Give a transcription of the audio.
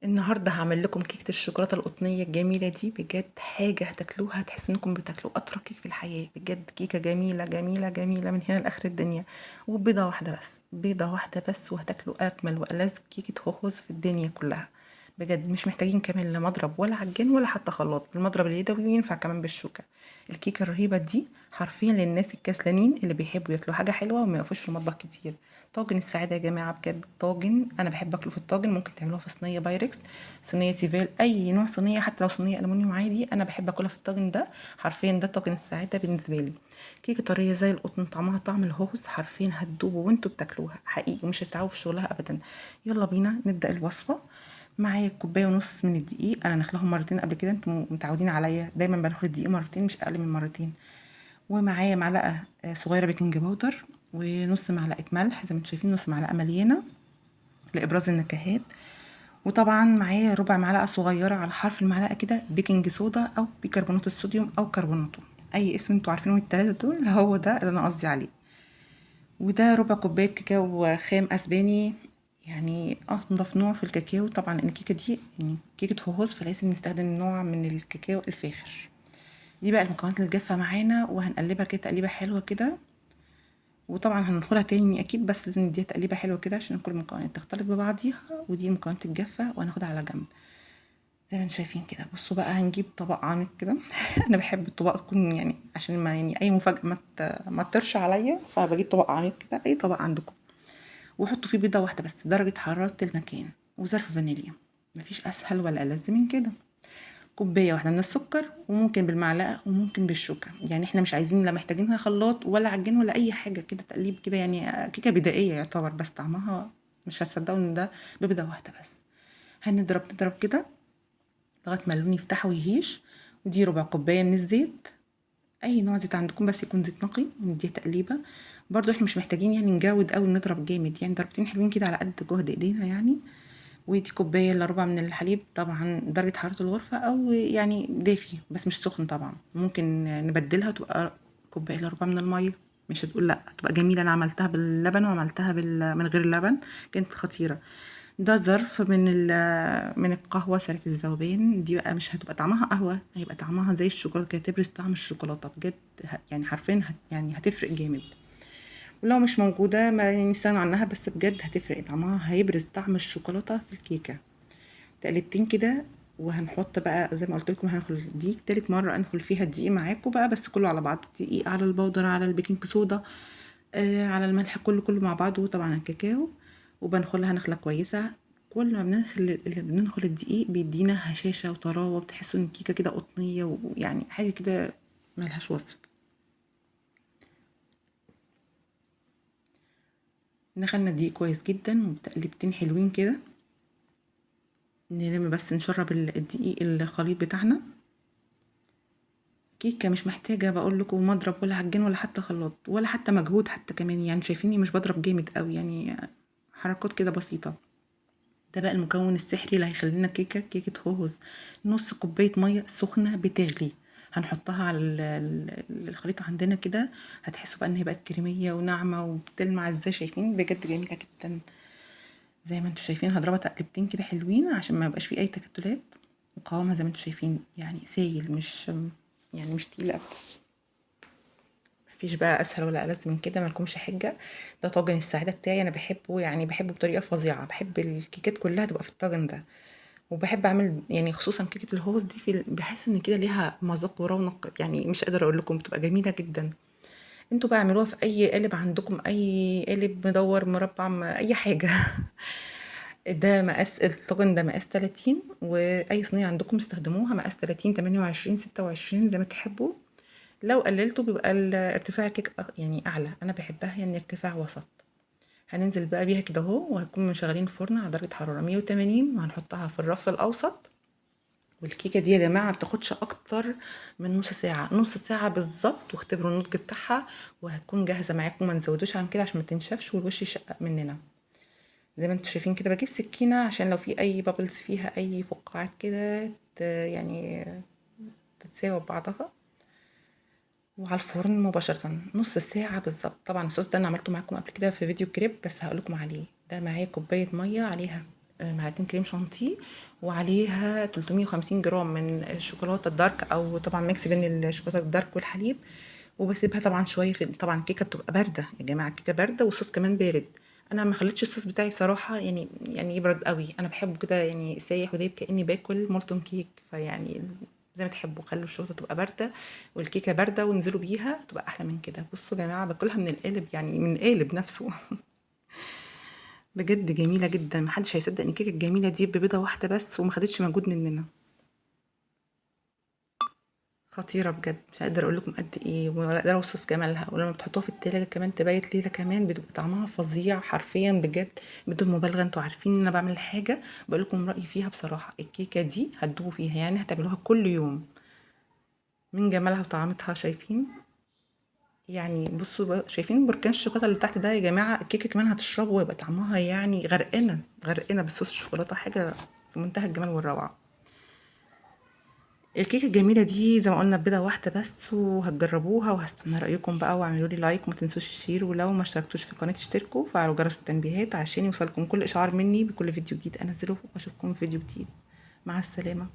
النهارده هعمل لكم كيكة الشوكولاتة القطنية الجميلة دي. بجد حاجة هتاكلوها هتحس انكم بتاكلوا اطرى كيك في الحياة. بجد كيكة جميلة جميلة جميلة من هنا لاخر الدنيا. وبيضة واحدة بس، بيضة واحدة بس، وهتاكلوا اجمل والذ كيكة هوهوز في الدنيا كلها. بجد مش محتاجين كمان لا مضرب ولا عجان ولا حتى خلاط، بالمضرب اليدوي وينفع كمان بالشوكة. الكيكة الرهيبة دي حرفيا للناس الكسلانين اللي بيحبوا ياكلوا حاجة حلوة وما يقفوش في المطبخ كتير. طاجن السعادة يا جماعة، بجد طاجن أنا بحب أكله في الطاجن. ممكن تعملوها في صينية بايركس، صينية تيفال، أي نوع صينية، حتى لو صينية ألمونيوم عادي أنا بحب أكلها في الطاجن ده. حرفيا ده طاجن السعادة بالنسبة لي. كيكة طرية زي القطن، طعمها طعم الهوز، حرفيا هتدوبوا وانتوا بتاكلوها حقيقي ومش هتتعبوا في شغلها أبدا. يلا بينا نبدأ الوصفة. معايا كوباية ونص من الدقيق، أنا نخلهم مرتين قبل كده، انتوا متعودين عليا دايما بنخل الدقيق مرتين مش أقل من مرتين. ومعايا معلقة صغيرة بيكنج باودر، ونص معلقة ملح زي ما انتم شايفين، نص معلقة مليانة لإبراز النكهات. وطبعا معايا ربع معلقة صغيرة على حرف المعلقة كده بيكنج صودا أو بيكربونات الصوديوم أو كربوناته، أي اسم انتوا عارفينه من التلاتة دول هو ده اللي أنا قصدي عليه. وده ربع كوباية كاكاو خام أسباني، يعني أنضف نوع في الكاكاو طبعا. الكيكة دي يعني كيكة هوهوز فلازم نستخدم نوع من الكاكاو الفاخر. دي بقى المكونات الجافة معانا، وهنقلبها كده تقليبة حلوة كده. وطبعا هندخلها تاني اكيد، بس لازم نديها تقليبه حلوه كده عشان كل المكونات تختلط ببعضيها. ودي مكونات الجافه وهناخدها على جنب زي ما انتم شايفين كده. بصوا بقى هنجيب طبق عامل كده انا بحب الطبق تكون يعني عشان ما يعني اي مفاجاه ما تطرش عليا، فبجيب طبق عامل كده اي طبق عندكم. وحطوا فيه بيضه واحده بس درجه حراره المكان، وظرف فانيليا. مفيش اسهل ولا ألذ من كده. كوباية واحدة من السكر، وممكن بالمعلقة وممكن بالشوكة، يعني احنا مش عايزين لا محتاجينها خلاط ولا عجين ولا اي حاجة، كده تقليب كده يعني كيكة بدائية يعتبر، بس طعمها مش هتصدقوا ان ده ببيضة واحدة بس. نضرب كده لغاية ما اللون يفتح ويهيش. ودي ربع كوباية من الزيت، اي نوع زيت عندكم بس يكون زيت نقي، ونديها تقليبة. برضو احنا مش محتاجين يعني نجود قوي نضرب جامد، يعني ضربتين حلوين كده على قد جهد ايدينا يعني. ودي كوباية الا ربع من الحليب، طبعا درجة حرارة الغرفة او يعني دافي بس مش سخن طبعا. ممكن نبدلها تبقى كوباية الا ربع من المية، مش هتقول لا، تبقى جميلة. انا عملتها باللبن وعملتها من غير اللبن، كانت خطيرة. ده ظرف من القهوة سريعة الذوبان، دي بقى مش هتبقى طعمها قهوة، هيبقى طعمها زي الشوكولاتة كده، تبرز طعم الشوكولاتة بجد. يعني حرفيا يعني هتفرق جامد. ولو مش موجودة ما يعني نستغنى عنها، بس بجد هتفرق طعمها، هيبرز طعم الشوكولاتة في الكيكة. تقلبتين كده. وهنحط بقى زي ما قلت لكم، هندخل دي تالت مرة ادخل فيها الدقيق معاكم بقى، بس كله على بعضه، دقيق على البودر على البيكنج صودا على الملح، كله مع بعضه، وطبعا الكاكاو. وبنخلها نخلة كويسة. كل ما بننخل الدقيق بيدينا هشاشة وطراوة، بتحسوا ان الكيكة كده قطنية، ويعني حاجة كده ملهاش وصف. نخلنا الدقيق كويس جدا وبتقلبتين حلوين كده. نلم بس نشرب الدقيق الخليط بتاعنا. كيكه مش محتاجه بقول لكم مضرب ولا عجين ولا حتى خلاط ولا حتى مجهود حتى كمان، يعني شايفيني مش بضرب جامد قوي، يعني حركات كده بسيطه. ده بقى المكون السحري اللي هيخلينا كيكه هوهوز. نص كوبايه ميه سخنه بتغلي، هنحطها على الخليط عندنا كده. هتحسوا بقى ان هي بقت كريميه وناعمه وبتلمع ازاي، شايفين بجد جميله جدا. زي ما انتم شايفين هضربها تقلبتين كده حلوين عشان ما يبقاش فيه اي تكتلات. وقوامها زي ما انتم شايفين يعني سايل، مش يعني مش تقيل ابدا. مفيش بقى اسهل ولا ألذ من كده، مالكمش حجه. ده طاجن السعاده بتاعي، انا بحبه يعني بحبه بطريقه فظيعه، بحب الكيكات كلها تبقى في الطاجن ده. وبحب اعمل يعني خصوصا كيكه الهوز دي بحس ان كده ليها مذاق ورونق، يعني مش قادره اقول لكم بتبقى جميله جدا. انتوا بقى اعملوها في اي قالب عندكم، اي قالب مدور مربع اي حاجه ده مقاس الطاجن، ده مقاس 30، واي صينيه عندكم استخدموها مقاس 30 28 26 زي ما تحبوا. لو قللته بيبقى ارتفاع الكيك يعني اعلى، انا بحبها يعني ارتفاع وسط. هننزل بقى بيها كده اهو، وهنكون مشغلين الفرن على درجه حراره 180، وهنحطها في الرف الاوسط. والكيكه دي يا جماعه ما بتاخدش اكتر من نص ساعه، نص ساعه بالظبط، واختبروا النضج بتاعها وهتكون جاهزه معاكم. ما نزودوش عن كده عشان ما تنشفش والوش يشقق مننا. زي ما انتم شايفين كده، بجيب سكينة عشان لو في اي بابلز فيها اي فقاعات كده يعني تتساوى ببعضها. وعلى الفرن مباشرة نص ساعة بالظبط. طبعا الصوص ده انا عملته معاكم قبل كده في فيديو كريب، بس هقولكم عليه. ده معايا كوباية مية عليها معلقتين كريم شانتيه، وعليها 350 جرام من الشوكولاته الدارك، او طبعا ميكس بين الشوكولاته الدارك والحليب. وبسيبها طبعا شويه، طبعا الكيكه بتبقى بارده يا جماعه، الكيكه بارده والصوص كمان بارد. انا ما خليتش الصوص بتاعي بصراحه يعني يبرد قوي، انا بحبه كده يعني سايح ودايب كاني باكل مولتون كيك. فيعني زي ما تحبوا، خلوا الشوكولاته تبقى بارده والكيكه بارده وانزلوا بيها، تبقى احلى من كده. بصوا يا جماعه، باكلها من القالب، يعني من القالب نفسه. بجد جميله جدا، محدش هيصدق ان الكيكه الجميله دي ببيضه واحده بس وما خدتش مجهود مننا. خطيرة بجد، مش هاقدر اقول لكم قد ايه، ولا اقدر اوصف جمالها. ولما بتحطوها في التلاجة كمان تبيت ليلة كمان، بتبقى طعمها فظيع حرفيا بجد، بدون مبالغة. انتوا عارفين ان انا بعمل حاجة بقول لكم رأيي فيها بصراحة، الكيكة دي هتدوبوا فيها، يعني هتعملوها كل يوم من جمالها وطعمتها. شايفين؟ يعني بصوا بقى، شايفين بركان الشوكولاتة اللي تحت ده يا جماعة؟ الكيكة كمان هتشربه ويبقى طعمها يعني غرقانة غرقانة بصوص الشوكولاتة، حاجة في منتهى الجمال والروعة. الكيكة الجميلة دي زي ما قلنا بيضة واحدة بس، وهتجربوها وهستنى رأيكم بقى، واعملوا لي لايك وما تنسوش الشير، ولو ما اشتركتوش في القناة اشتركوا وفعلوا جرس التنبيهات عشان يوصلكم كل إشعار مني بكل فيديو جديد أنزله. وأشوفكم في فيديو جديد. مع السلامة.